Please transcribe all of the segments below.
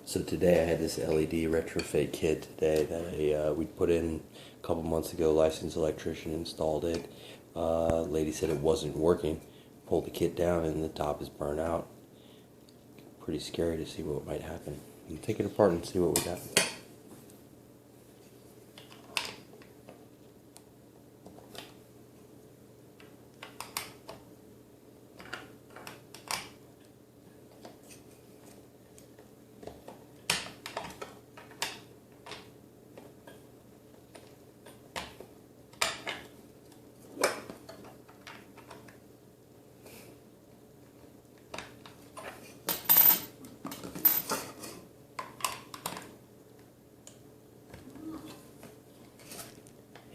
So today I had this LED retrofit kit today that we put in a couple months ago. Licensed electrician installed it. Lady said it wasn't working. Pulled the kit down and the top is burnt out. Pretty scary to see what might happen. You can take it apart and see what we got.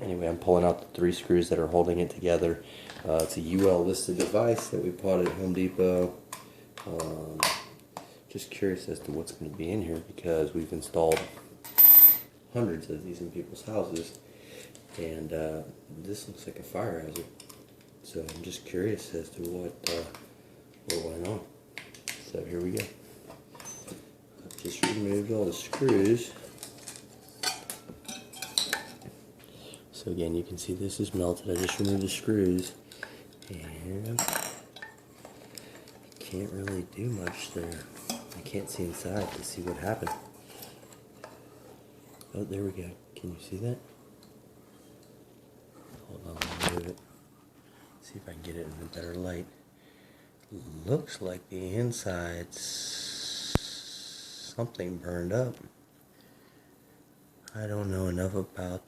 Anyway, I'm pulling out the 3 screws that are holding it together. It's a UL listed device that we bought at Home Depot. Just curious as to what's going to be in here because we've installed hundreds of these in people's houses, and this looks like a fire hazard. So I'm just curious as to what went on. So here we go. I've just removed all the screws. So again, you can see this is melted. I just removed the screws, and can't really do much there. I can't see inside to see what happened. Oh, there we go. Can you see that? Hold on, let me move it. See if I can get it in a better light. Looks like the inside's something burned up. I don't know enough about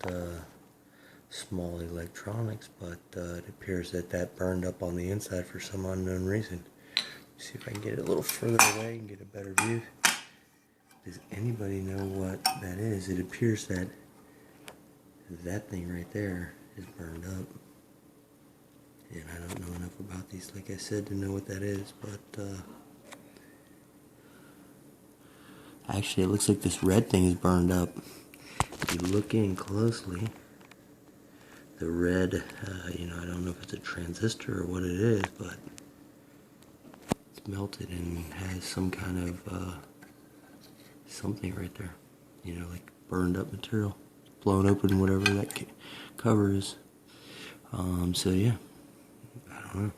small electronics, but it appears that burned up on the inside for some unknown reason. See if I can get it a little further away and get a better view. Does anybody know what that is? It appears that thing right there is burned up. And I don't know enough about these, like I said, to know what that is, but actually it looks like this red thing is burned up. If you look in closely, the red, I don't know if it's a transistor or what it is, but it's melted and has some kind of something right there, like burned up material, blown open, whatever that cover is. So yeah, I don't know.